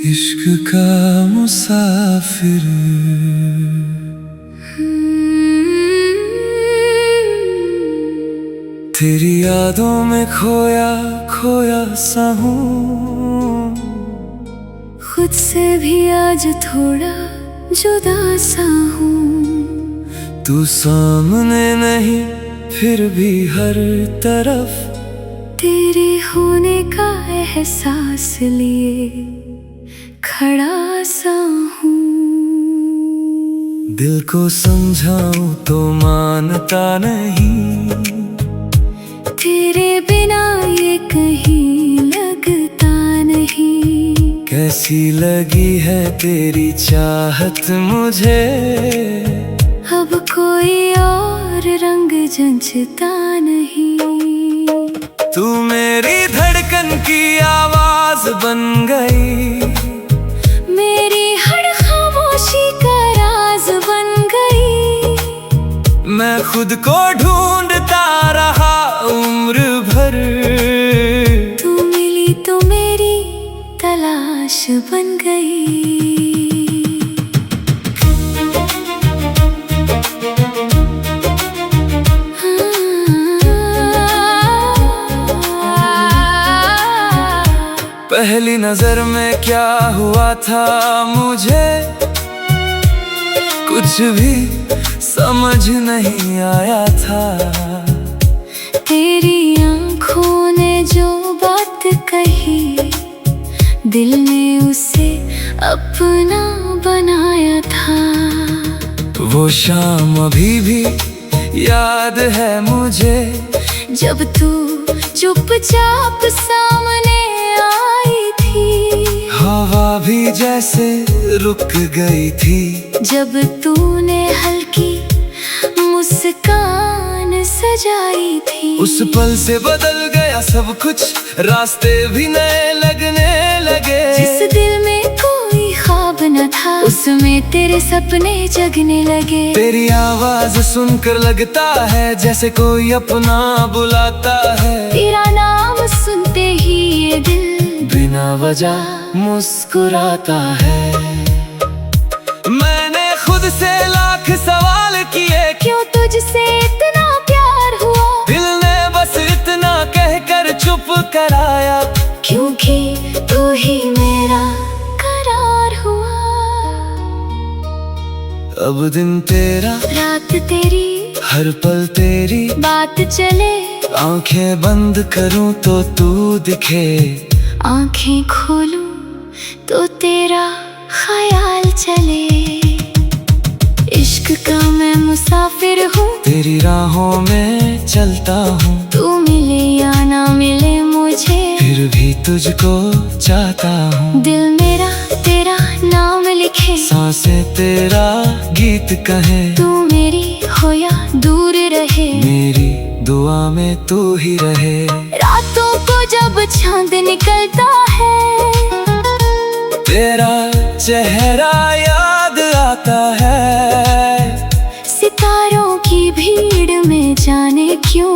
इश्क का मुसाफिर तेरी यादों में खोया खोया सा हूँ। खुद से भी आज थोड़ा जुदा सा हूँ। तू सामने नहीं फिर भी हर तरफ तेरे होने का एहसास लिए खड़ा सा हूँ। दिल को समझाऊं तो मानता नहीं, तेरे बिना ये कहीं लगता नहीं। कैसी लगी है तेरी चाहत मुझे, अब कोई और रंग जंचता नहीं। तू मेरी धड़कन की आवाज बन गई, मेरी हर खामोशी का राज बन गई। मैं खुद को ढूंढता रहा उम्र भर, तू मिली तो मेरी तलाश बन गई। पहली नजर में क्या हुआ था मुझे, कुछ भी समझ नहीं आया था। तेरी आंखों ने जो बात कही, दिल ने उसे अपना बनाया था। वो शाम अभी भी याद है मुझे, जब तू चुपचाप सामने आई थी। हवा भी जैसे रुक गई थी, जब तूने हल्की मुस्कान सजाई थी। उस पल से बदल गया सब कुछ, रास्ते भी नए लगने लगे। जिस दिल में कोई ख्वाब न था, उसमें तेरे सपने जगने लगे। तेरी आवाज सुनकर लगता है जैसे कोई अपना बुलाता है। तेरा नाम सुनते ही ये दिल बिना वजह मुस्कुराता है। मैंने खुद से लाख सवाल किए, क्यों तुझसे इतना प्यार हुआ। दिल ने बस इतना कहकर चुप कराया, क्योंकि तू ही मेरा करार हुआ। अब दिन तेरा रात तेरी, हर पल तेरी बात चले। आंखें बंद करूं तो तू दिखे, आंखें खोलूं तो तेरा ख्याल चले। इश्क का मैं मुसाफिर हूँ, तेरी राहों में चलता हूँ। तू मिले या ना मिले मुझे, फिर भी तुझको चाहता हूँ। दिल मेरा तेरा नाम लिखे, सांसें तेरा गीत कहे। तू मेरी हो या दूर रहे, मेरी दुआ में तू ही रहे। रातों को जब चांद निकलता है, तेरा चेहरा याद आता है। सितारों की भीड़ में जाने क्यों,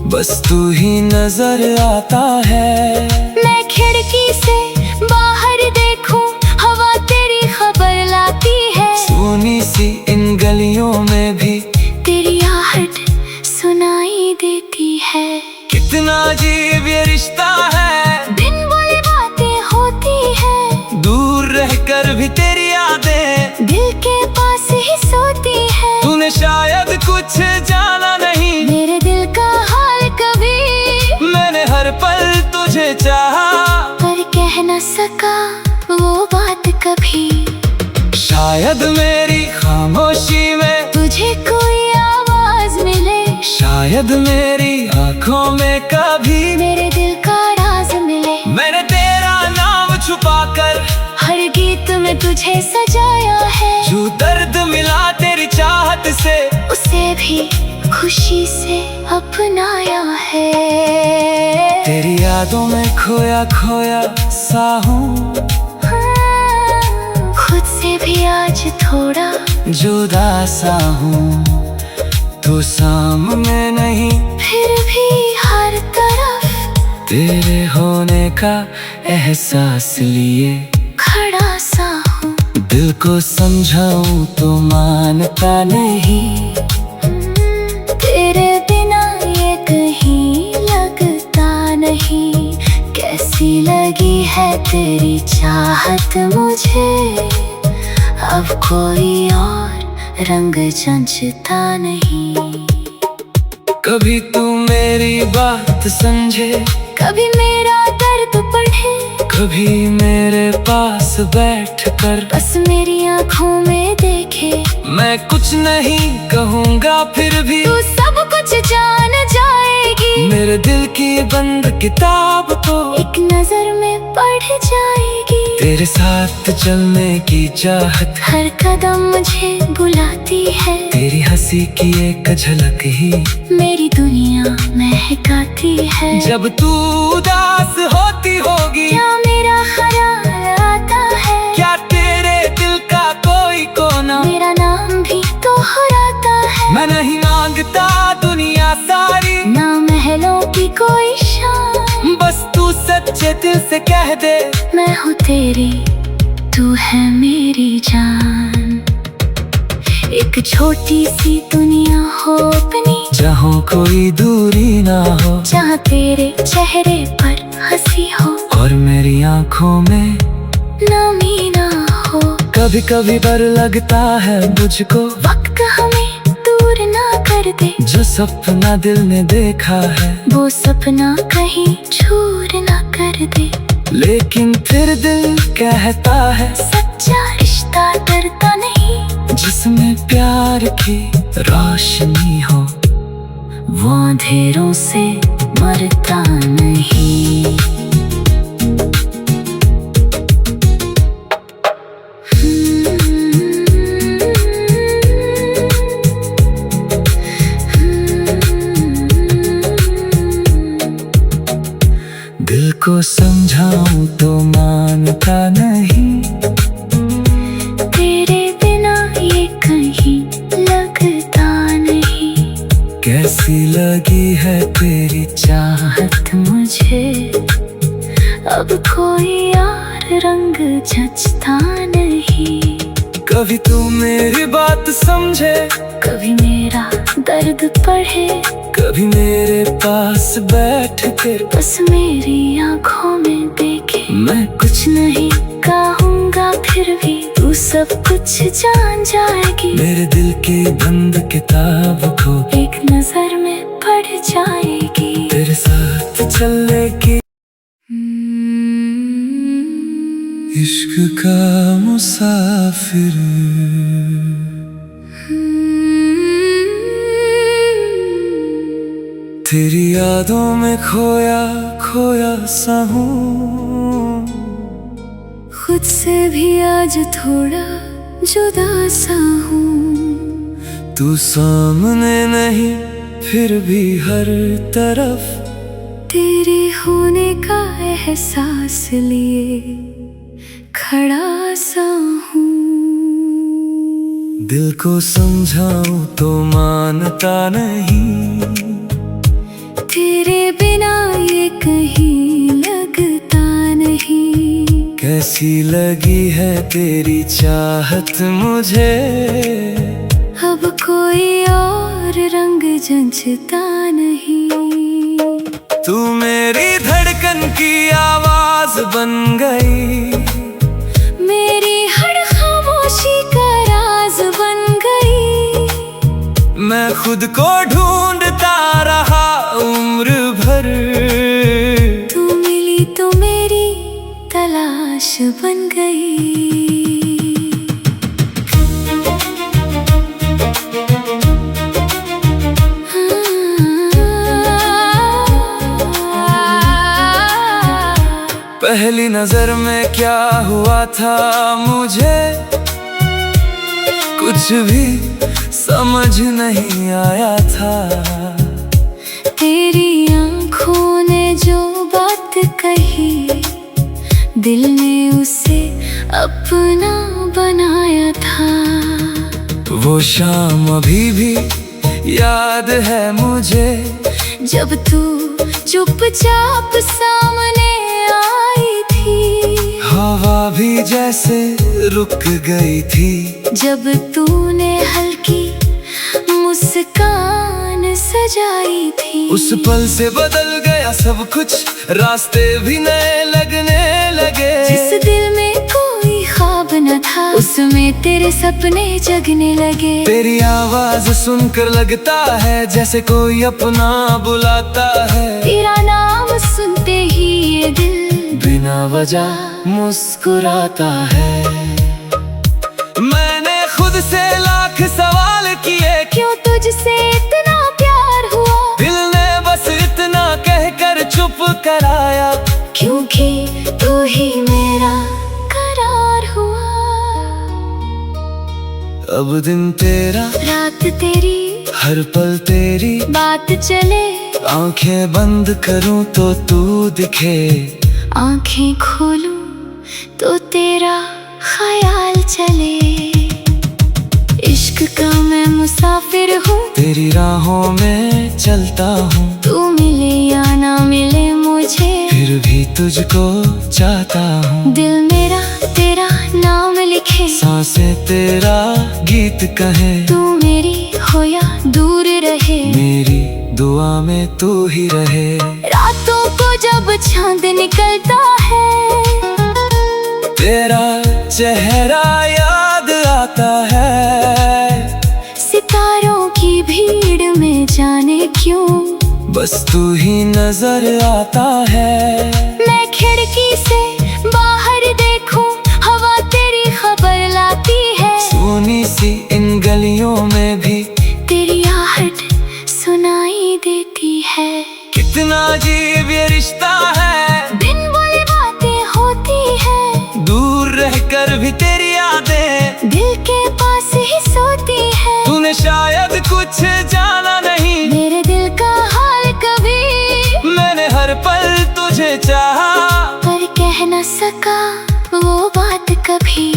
बस तू ही नजर आता है। मैं खिड़की से बाहर देखूं, हवा तेरी खबर लाती है। सुनी सी इन गलियों में भी तेरी आहट सुनाई देती है। कितना अजीब ये रिश्ता है, बिन बोले बातें होती है। दूर रहकर भी तेरी यादें दिल के पास ही सोती है। तूने शायद कुछ जाना नहीं, मेरे दिल का हाल कभी। मैंने हर पल तुझे चाहा, पर कह न सका वो बात कभी। शायद मेरी खामोशी में तुझे कोई आवाज मिले, शायद मेरी आंखों में कभी मेरे दिल का राज मिले। मैंने तेरा नाम छुपाकर हर गीत में तुझे सजाया है। जो दर्द मिला तेरी चाहत से, उसे भी खुशी से अपनाया है। तेरी यादों में खोया खोया सा हूँ। खुद से भी आज थोड़ा जुदा सा हूँ। तू सामने नहीं फिर भी हर तरफ तेरे होने का एहसास लिए खड़ा सा हूँ। दिल को समझाऊं तो मानता नहीं। तेरे बिना ये कहीं लगता नहीं। कैसी लगी है तेरी चाहत मुझे, अब कोई और रंग जंचता नहीं। कभी तू मेरी बात समझे, कभी मेरा दर्द पढ़े, कभी मेरे पास बैठ कर बस मेरी आँखों में देखे। मैं कुछ नहीं कहूँगा फिर भी तू सब कुछ जान जाएगी। मेरे दिल की बंद किताब को एक नजर में पढ़ जाएगी। तेरे साथ चलने की चाहत हर कदम मुझे बुलाती है। तेरी हंसी की एक झलक ही मेरी दुनिया महकाती है। जब तू उदास होती होगी, क्या मेरा ख्याल आता है? क्या तेरे दिल का कोई कोना मेरा नाम भी तो हराता है। मैं नहीं मांगता दुनिया सारी, ना महलों की कोई शान, बस तू सच्चे दिल से कह दे मैं हूँ तेरी, तू है मेरी जान। एक छोटी सी दुनिया हो अपनी, जहाँ कोई दूरी ना हो, जहाँ तेरे चेहरे पर हंसी हो और मेरी आँखों में नमी ना हो। कभी कभी डर लगता है मुझको, वक्त हमें दूर ना कर दे। जो सपना दिल ने देखा है वो सपना कहीं चूर ना कर दे। लेकिन फिर दिल कहता है सच्चा रिश्ता डरता नहीं। जिसमें प्यार की रोशनी हो, वो अंधेरों से मरता नहीं। दिल को समझाऊं तो मानता नहीं। तेरे बिना ये कहीं लगता नहीं। कैसी लगी है तेरी चाहत मुझे, अब कोई और रंग जचता नहीं। कभी तू मेरी बात समझे, कभी मेरा दर्द पढ़े, कभी मेरे पास बैठ के बस मेरी आँखों में देखे। मैं कुछ नहीं कहूँगा फिर भी तू सब कुछ जान जाएगी। मेरे दिल की बंद किताब को एक नजर में पढ़ जाएगी। तेरे साथ चलने की इश्क का मुसाफिर, तेरी यादों में खोया खोया सा हूँ। खुद से भी आज थोड़ा जुदा सा हूँ। तू सामने नहीं फिर भी हर तरफ तेरे होने का एहसास लिए खड़ा सा हूँ। दिल को समझाऊं तो मानता नहीं। तेरे बिना ये कहीं लगता नहीं। कैसी लगी है तेरी चाहत मुझे, अब कोई और रंग जंचता नहीं। तू मेरी धड़कन की आवाज बन गई, मेरी हर खामोशी का राज बन गई। मैं खुद को ढूंढता रहा उम्र भर, तू मिली तो मेरी तलाश बन गई। पहली नजर में क्या हुआ था मुझे कुछ भी समझ नहीं आया था। तेरी आँखों ने जो बात कही, दिल ने उसे अपना बनाया था। वो शाम अभी भी याद है मुझे, जब तू चुपचाप सामने आई थी। हवा भी जैसे रुक गई थी जब तूने हल्की मुस्कान सजाई थी। उस पल से बदल गया सब कुछ, रास्ते भी नए लगने लगे। जिस दिल में कोई ख्वाब न था, उसमें तेरे सपने जगने लगे। तेरी आवाज सुनकर लगता है जैसे कोई अपना बुलाता है। तेरा नाम सुनते ही ये दिल बिना वजह मुस्कुराता है। मैंने खुद से लाख सवाल किए, क्यों तुझसे इतना प्यार हुआ। दिल ने बस इतना कहकर चुप कराया, क्योंकि तू ही मेरा करार हुआ। अब दिन तेरा, रात तेरी, हर पल तेरी बात चले। आंखें बंद करूं तो तू दिखे, आंखें खोलूं तो तेरा ख्याल चले। इश्क का मैं मुसाफिर हूँ, तेरी राहों में चलता हूँ। तू मिले या ना मिले मुझे, फिर भी तुझको चाहता हूँ। दिल मेरा तेरा नाम लिखे, सांसें तेरा गीत कहे। तू मेरी हो या दूर रहे, मेरी दुआ में तू ही रहे। रातों को जब चांद निकलता है, तेरा चेहरा याद आता है। सितारों की भीड़ में जाने क्यों बस तू ही नजर आता है। मैं खिड़की से बाहर देखूं, हवा तेरी खबर लाती है। सोनी सी इन गलियों में भी तेरी आहट सुनाई देती है। कितना अजीब ये रिश्ता है, बिन बोले बातें होती है। दूर रहकर भी तेरी यादें दिल के पास ही सोती है। तूने शायद कुछ जाना नहीं, मेरे दिल का हाल कभी। मैंने हर पल तुझे चाहा, पर कह न सका वो बात कभी।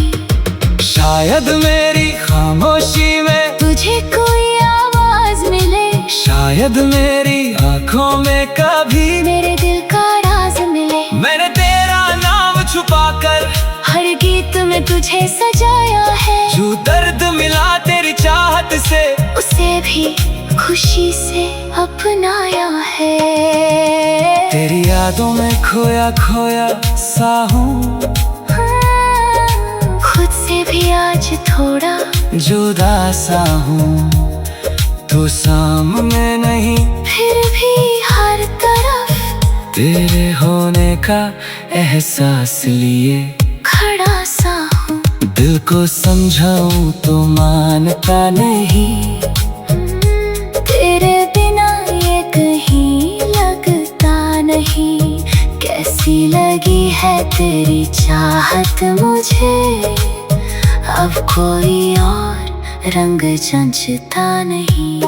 शायद मेरी खामोशी में तुझे कोई आवाज मिले, शायद मेरी आंखों में कभी मेरे दिल का राज मिले। मैंने तेरा नाम छुपाकर हर गीत में तुझे सजाया है। जो दर्द मिला तेरी चाहत से, उसे भी खुशी से अपनाया है। तेरी यादों में खोया खोया सा हूँ, खुद से भी आज थोड़ा जुदा सा हूँ। तू सामने नहीं, फिर भी हर तरफ तेरे होने का एहसास लिए खड़ा सा हूँ। दिल को समझाऊं तो मानता नहीं, तेरे बिना ये कहीं लगता नहीं। कैसी लगी है तेरी चाहत मुझे, अब कोई और रंग जंचता नहीं।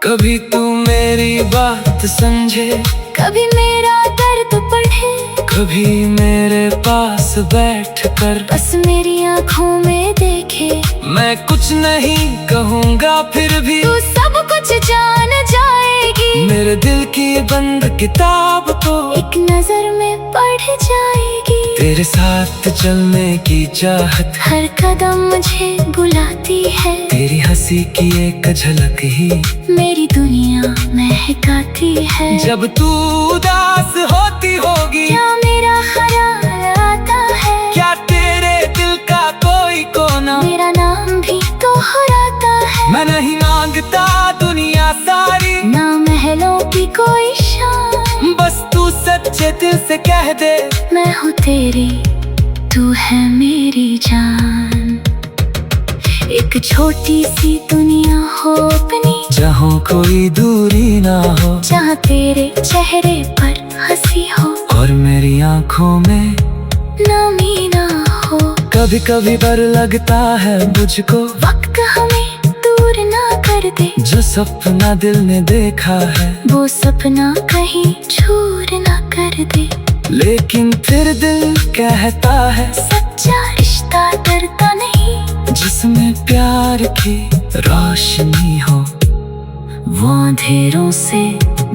कभी तू मेरी बात समझे, कभी मेरा दर्द पढ़े, कभी मेरे पास बैठकर बस मेरी आँखों में देखे। मैं कुछ नहीं कहूँगा फिर भी तू सब कुछ जान जाएगी। मेरे दिल की बंद किताब को एक नजर में पढ़ जाएगी। तेरे साथ चलने की चाहत हर कदम मुझे बुलाती है। तेरी हंसी की एक झलक ही मेरी दुनिया महकाती है। जब तू उदास होती होगी, क्या मेरा ख्याल आता है। क्या तेरे दिल का कोई कोना मेरा नाम भी दोहराता है। मैं नहीं मांगता दुनिया सारी, ना महलों की कोई शान, बस तू सच्चे दिल से कह दे मैं हूँ तेरी, तू है मेरी जान। एक छोटी सी दुनिया हो अपनी, जहाँ कोई दूरी ना हो, जहाँ तेरे चेहरे पर हंसी हो और मेरी आंखों में नमी ना हो। कभी कभी डर लगता है मुझको, वक्त हमें दूर ना कर दे। जो सपना दिल ने देखा है वो सपना कहीं चूर ना कर दे। लेकिन फिर दिल कहता है सच्चा रिश्ता डरता नहीं। जिसमें प्यार की रोशनी हो वो अंधेरों से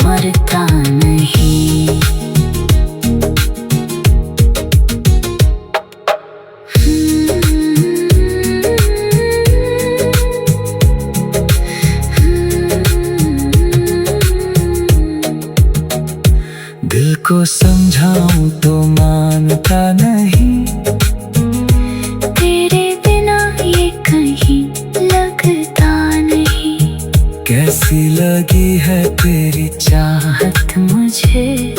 मरता नहीं। दिल को समझाऊं तो मानता नहीं, तेरे बिना ये कहीं लगता नहीं। कैसी लगी है तेरी चाहत मुझे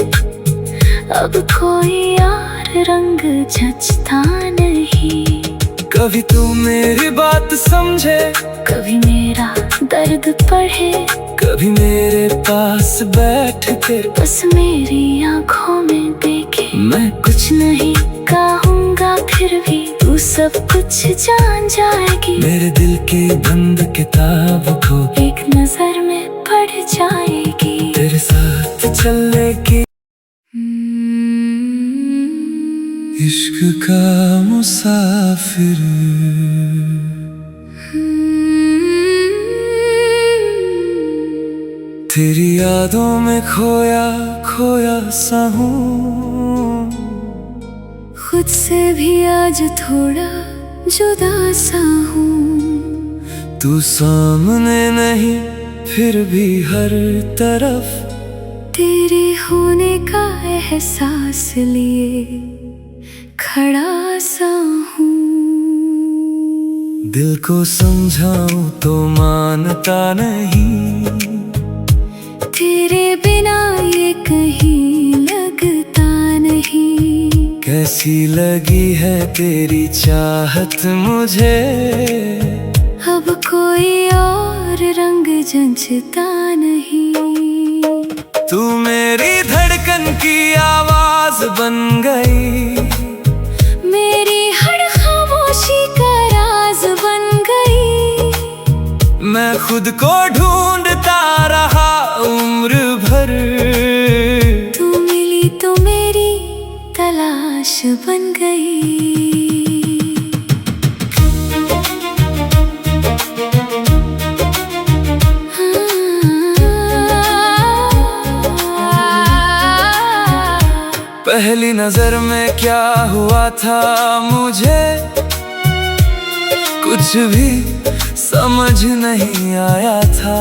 अब कोई और रंग जचता नहीं। कभी तू मेरी बात समझे, कभी मेरा दर्द पढ़े, कभी मेरे पास बैठ के बस मेरी आंखों में देखे। मैं कुछ नहीं कहूँगा फिर भी तू सब कुछ जान जाएगी। मेरे दिल की बंद किताब को एक नजर में पढ़ जाएगी। तेरे साथ चलने की इश्क का मुसाफिर, तेरी यादों में खोया खोया सा हूँ। खुद से भी आज थोड़ा जुदा सा हूँ। तू सामने नहीं फिर भी हर तरफ तेरे होने का एहसास लिए खड़ा सा हूँ। दिल को समझाऊं तो मानता नहीं, तेरे बिना ये कहीं लगता नहीं। कैसी लगी है तेरी चाहत मुझे, अब कोई और रंग जंचता नहीं। तू मेरी धड़कन की आवाज बन गई, मेरी हर खामोशी का राज बन गई। मैं खुद को ढूंढता रहा उम्र भर, तू मिली तो मेरी तलाश बन गई। पहली नजर में क्या हुआ था मुझे, कुछ भी समझ नहीं आया था।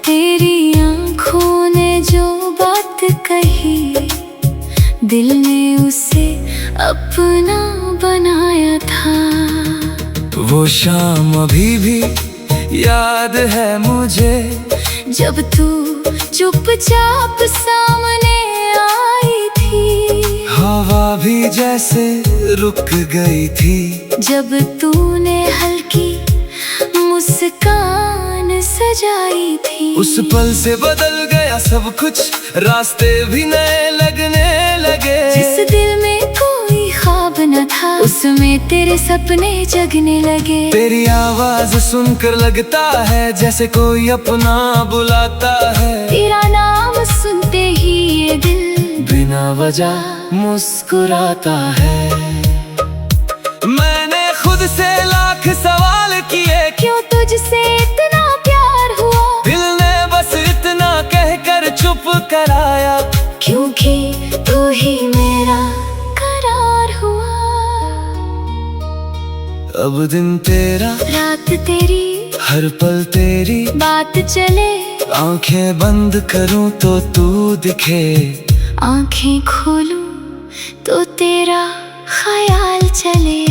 तेरी आंखों ने जो बात कही, दिल ने उसे अपना बनाया था। वो शाम अभी भी याद है मुझे, जब तू चुपचाप सामने आई थी। हवा भी जैसे रुक गई थी, जब तूने हल्की मुस्कान सजाई थी। उस पल से बदल गया सब कुछ, रास्ते भी नए लगने लगे। जिस दिल में कोई ख्वाब न था, उसमें तेरे सपने जगने लगे। तेरी आवाज सुनकर लगता है जैसे कोई अपना बुलाता है। तेरा नाम सुनते ही ये दिल बिना वजह मुस्कुराता है। मैंने खुद से लाख सवाल किए, क्यों तुझसे इतना प्यार हुआ। दिल ने बस इतना कहकर चुप कराया, क्योंकि तू ही मेरा करार हुआ। अब दिन तेरा रात तेरी, हर पल तेरी बात चले। आंखें बंद करूं तो तू दिखे, आंखें खोलूं तो तेरा ख्याल चले।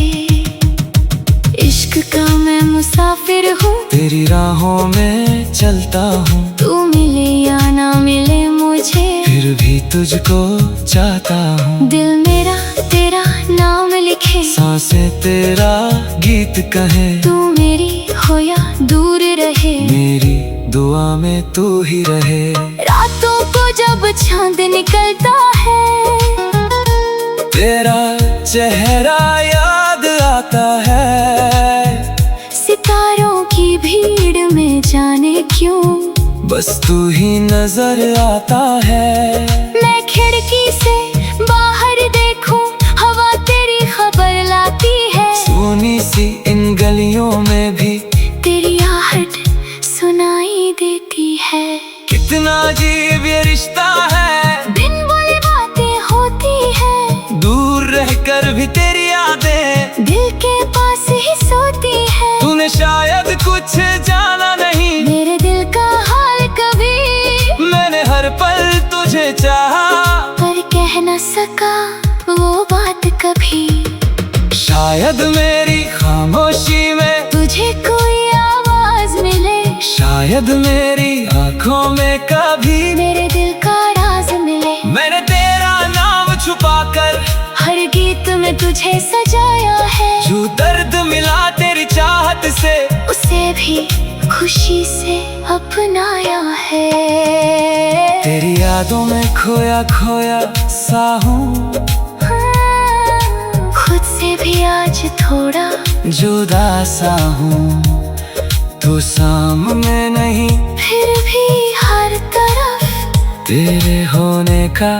इश्क का मैं मुसाफिर हूँ, तेरी राहों में चलता हूँ। तू मिले या ना मिले मुझे, फिर भी तुझको चाहता हूँ। दिल मेरा तेरा नाम लिखे, सांसें तेरा गीत कहे। तू मेरी हो या दूर रहे, मेरी दुआ में तू ही रहे। रातों को जब चांद निकलता है, तेरा चेहरा याद आता है। सितारों की भीड़ में जाने क्यों बस तू ही नजर आता है। मैं खिड़की से बाहर देखूं, हवा तेरी खबर लाती है। सुनी सी इन गलियों में भी तेरी आहट सुनाई कह न सका वो बात कभी। शायद मेरी खामोशी में तुझे कोई आवाज मिले, शायद मेरी आंखों में कभी मेरे दिल का राज मिले। मैंने तेरा नाम छुपाकर हर गीत में तुझे सजाया है, जो दर्द मिला तेरी चाहत से उसे भी खुशी से अपनाया है। तेरी यादों में खोया खोया सा हूँ, खुद से भी आज थोड़ा जुदा सा हूँ। तू सामने नहीं फिर भी हर तरफ तेरे होने का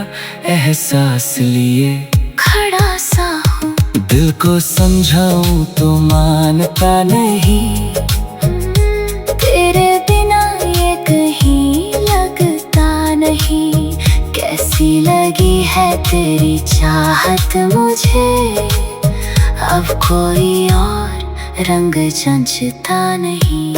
एहसास लिए खड़ा सा हूँ। दिल को समझाऊं तो मानता नहीं, तेरे बिना ये कहीं लगता नहीं। कैसी लगी है तेरी चाहत मुझे, अब कोई और रंग जंचता नहीं।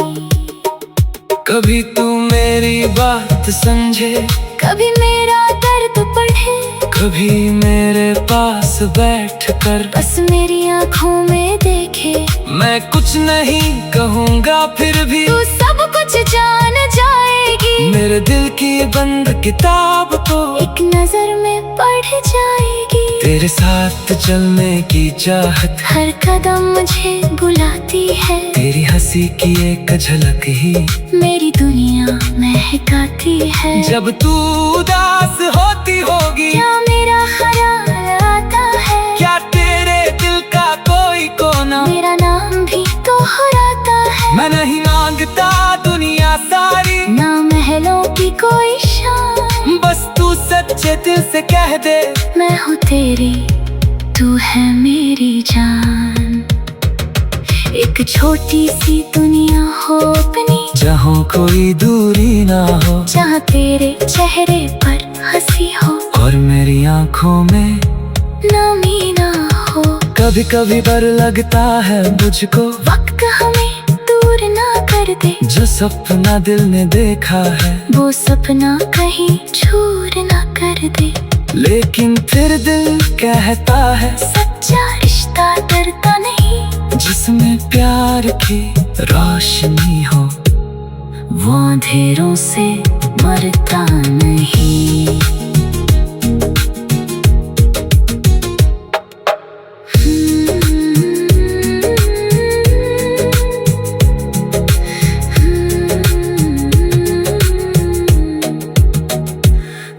कभी तू मेरी बात समझे, कभी मेरा दर्द पढ़े, कभी मेरे पास बैठ कर बस मेरी आँखों में देखे। मैं कुछ नहीं कहूँगा फिर भी तू सब कुछ जान जाएगी, मेरे दिल की बंद किताब को एक नजर में पढ़ जाएगी। तेरे साथ चलने की चाहत हर कदम मुझे बुलाती है, तेरी हंसी की एक झलक ही मेरी दुनिया महकाती है। जब तू उदास होती होगी क्या मेरा ख्याल आता है, क्या तेरे दिल का कोई कोना मेरा नाम भी दोहराता है। मैं नहीं मांगता दुनिया सारी, ना महलों की कोई शान, बस तू सच्चे दिल से कह दे मैं हूँ तेरी, तू है मेरी जान। एक छोटी सी दुनिया हो अपनी, जहाँ कोई दूरी ना हो, जहाँ तेरे चेहरे पर हंसी हो और मेरी आंखों में नमी ना हो। कभी कभी डर लगता है मुझको वक्त हमें दूर ना कर दे, जो सपना दिल ने देखा है वो सपना कहीं चूर ना कर दे। लेकिन फिर दिल कहता है सच्चा रिश्ता डरता नहीं, जिसमें प्यार की रोशनी हो वो अंधेरों से मरता नहीं।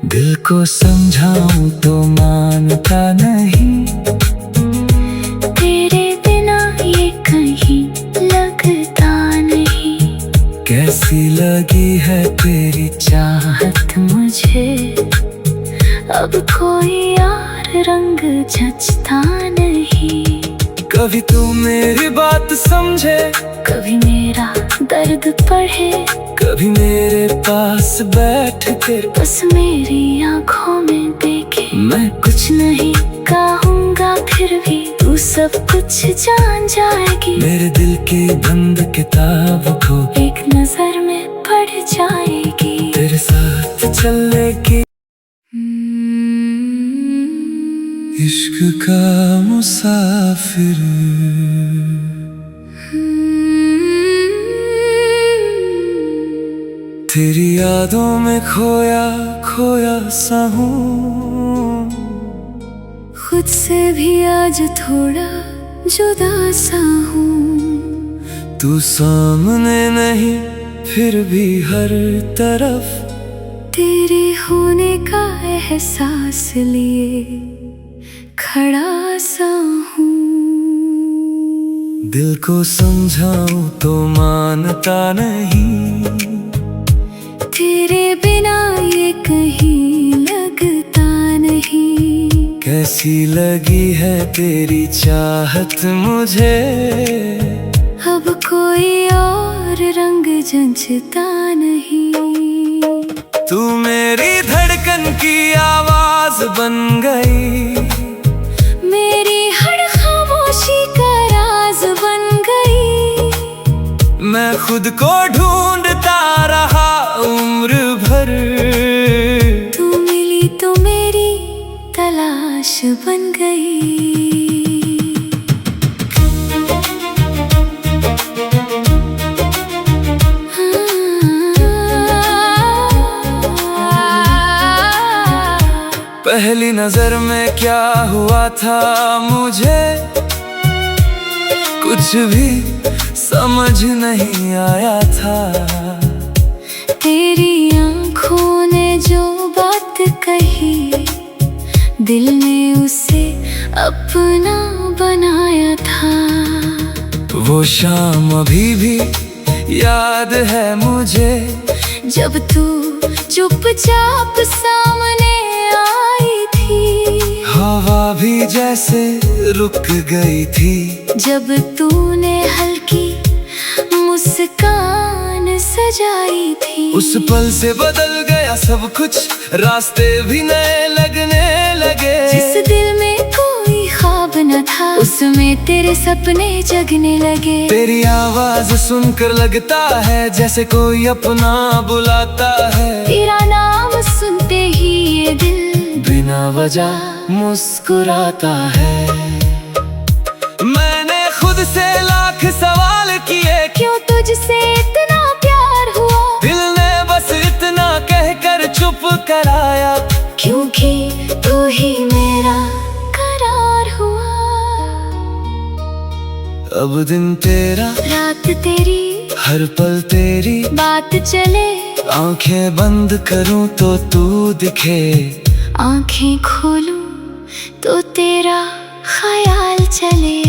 दिल को समझाऊं तो मानता नहीं, तेरे बिना ये कहीं लगता नहीं। कैसी लगी है तेरी चाहत मुझे, अब कोई और रंग जचता नहीं। कभी तू मेरी बात समझे, कभी मेरा दर्द पढ़े, कभी मेरे पास बैठ कर बस मेरी आँखों में देखे। मैं कुछ नहीं कहूँगा फिर भी तू सब कुछ जान जाएगी, मेरे दिल की बंद किताब को एक नजर में पढ़ जाएगी। तेरे साथ चलने की इश्क का मुसाफिर, तेरी यादों में खोया खोया सा हूँ। खुद से भी आज थोड़ा जुदा सा हूँ। तू सामने नहीं फिर भी हर तरफ तेरे होने का एहसास लिए खड़ा सा हूँ। दिल को समझाऊं तो मानता नहीं, तेरे बिना ये कहीं लगता नहीं। कैसी लगी है तेरी चाहत मुझे, अब कोई और रंग जंचता नहीं। तू मेरी धड़कन की आवाज बन गई, मेरी हर खामोशी का राज बन गई। मैं खुद को ढूंढता रहा उम्र भर, तू मिली तो मेरी तलाश तलाश बन गई। पहली नजर में क्या हुआ था मुझे कुछ भी समझ नहीं आया था। तेरी आंखों ने जो बात कही दिल ने उसे अपना बनाया था। वो शाम अभी भी याद है मुझे जब तू चुपचाप सामने आई थी। हवा भी जैसे रुक गई थी जब तूने हल्की मुस्कान सजाई थी। उस पल से बदल गया सब कुछ, रास्ते भी नए लगने लगे। जिस दिल में कोई ख्वाब न था उसमें तेरे सपने जगने लगे। तेरी आवाज सुनकर लगता है जैसे कोई अपना बुलाता है। तेरा नाम सुनते ही ये दिल बिना वजह मुस्कुराता है। मैंने खुद से लाख सवाल किए क्यों तुझसे इतना प्यार हुआ। दिल ने बस इतना कहकर चुप कराया, क्योंकि तू ही मेरा करार हुआ। अब दिन तेरा रात तेरी हर पल तेरी बात चले। आंखें बंद करूं तो तू दिखे, आंखें खोलूं तो तेरा ख्याल चले।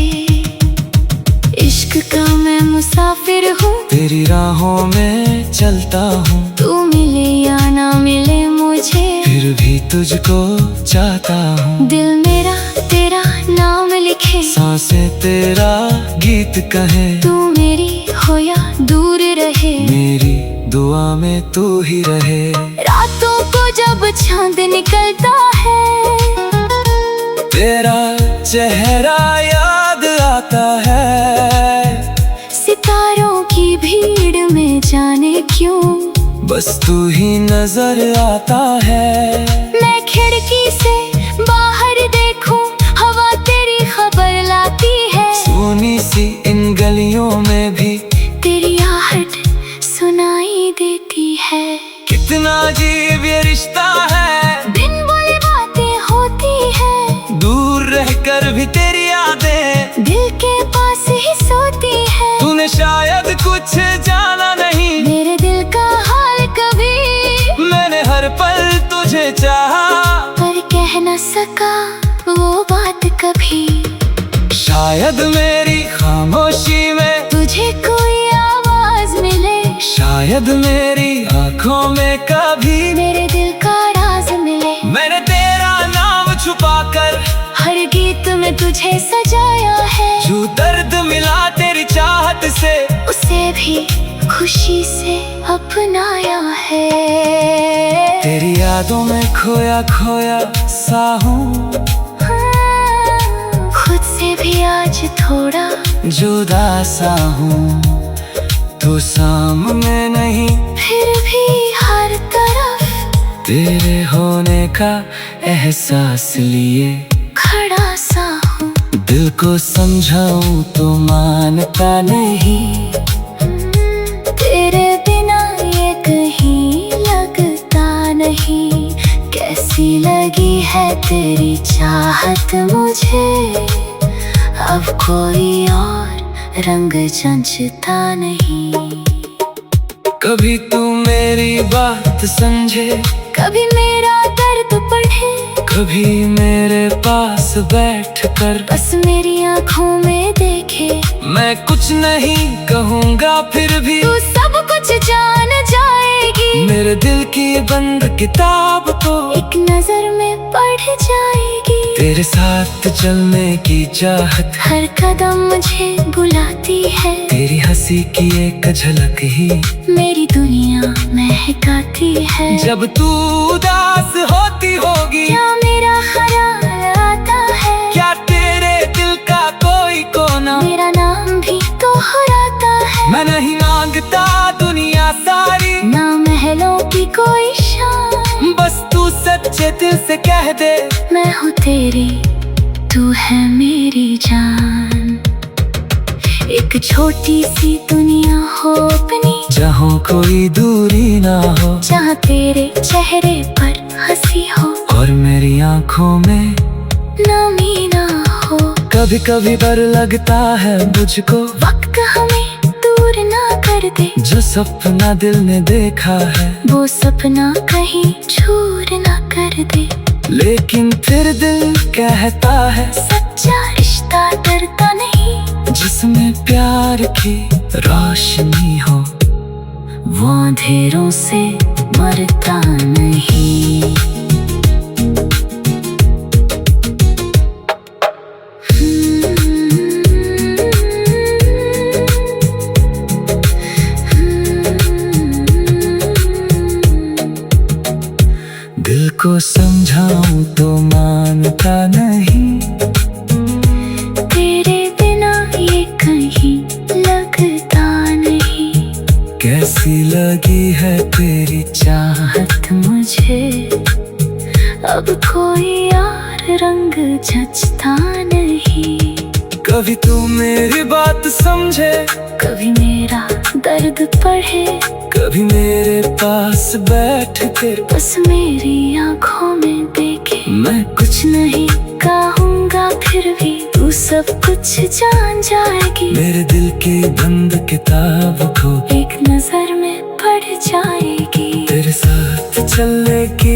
इश्क का मैं मुसाफिर हूँ, तेरी राहों में चलता हूँ। तू मिले या ना मिले मुझे फिर भी तुझको चाहता हूँ। दिल मेरा तेरा नाम लिखे, सांसें तेरा गीत कहे। तू मेरी हो या दूर रहे, मेरी दुआ में तू ही रहे। रातों को जब चांद निकलता है तेरा चेहरा याद आता है। सितारों की भीड़ में जाने क्यों बस तू ही नजर आता है। मैं खिड़की से बाहर देखूं हवा तेरी खबर लाती है। सोनी सी इन गलियों में भी तेरी आहट सुनाई देती है। कितना अजीब ये रिश्ता है, बिन बोले बातें होती है। दूर रहकर भी तेरी यादें दिल के पास ही सोती है। तूने शायद कुछ जाना नहीं मेरे दिल का हाल कभी, मैंने हर पल तुझे चाहा पर कह न सका वो बात कभी। शायद मेरी खामोशी में तुझे कोई आवाज मिले, शायद मेरी आंखों में कभी मेरे दिल का राज मिले। मैंने तेरा नाम छुपाकर हर गीत में तुझे सजाया है। जो दर्द मिला तेरी चाहत से उसे भी खुशी से अपनाया है। तेरी यादों में खोया खोया सा हूँ, खुद से भी आज थोड़ा जुदा सा हूँ। तू सामने नहीं फिर भी हर तरफ तेरे होने का एहसास लिए खड़ा सा हूँ। दिल को समझाऊं तो मानता नहीं, तेरे बिना ये कहीं लगता नहीं। कैसी लगी है तेरी चाहत मुझे, अब कोई और रंग जंचता नहीं। कभी तू मेरी बात समझे, कभी मेरा दर्द पढ़े, कभी मेरे पास बैठ कर बस मेरी आंखों में देखे। मैं कुछ नहीं कहूँगा फिर भी तू सब कुछ जान जाएगी। मेरे दिल की बंद किताब को एक नजर में पढ़ जाएगी। तेरे साथ चलने की चाहत हर कदम मुझे बुलाती है। तेरी हंसी की एक झलक ही मेरी दुनिया महकाती है। जब तू उदास होती होगी क्या मेरा ख्याल आता है, क्या तेरे दिल का कोई कोना मेरा नाम भी दोहराता है। मैं नहीं मांगता दुनिया सारी, ना महलों की कोई शान, बस तू सच्चे दिल से कह दे, मैं हूँ तेरी, तू है मेरी जान। एक छोटी सी दुनिया हो अपनी, जहाँ कोई दूरी ना हो, जहाँ तेरे चेहरे पर हंसी हो और मेरी आंखों में नमी ना हो। कभी कभी डर लगता है मुझको, वक्त हमें दूर ना कर दे, जो सपना दिल ने देखा है वो सपना कहीं चूर ना कर दे। लेकिन फिर दिल कहता है, सच्चा रिश्ता डरता नहीं, जिसमें प्यार की रोशनी हो, वो अंधेरों से मरता नहीं। दिल को समझाऊं तो मानता नहीं, तेरे बिना ये कहीं लगता नहीं। कैसी लगी है तेरी चाहत मुझे अब कोई यार रंग जचता नहीं। कभी तू मेरी बात समझे, कभी मेरा दर्द पढ़े, कभी मेरे पास बैठ के बस मेरी आंखों में देखे। मैं कुछ नहीं कहूँगा फिर भी तू सब कुछ जान जाएगी। मेरे दिल की बंद किताब को एक नजर में पढ़ जाएगी। तेरे साथ चलने की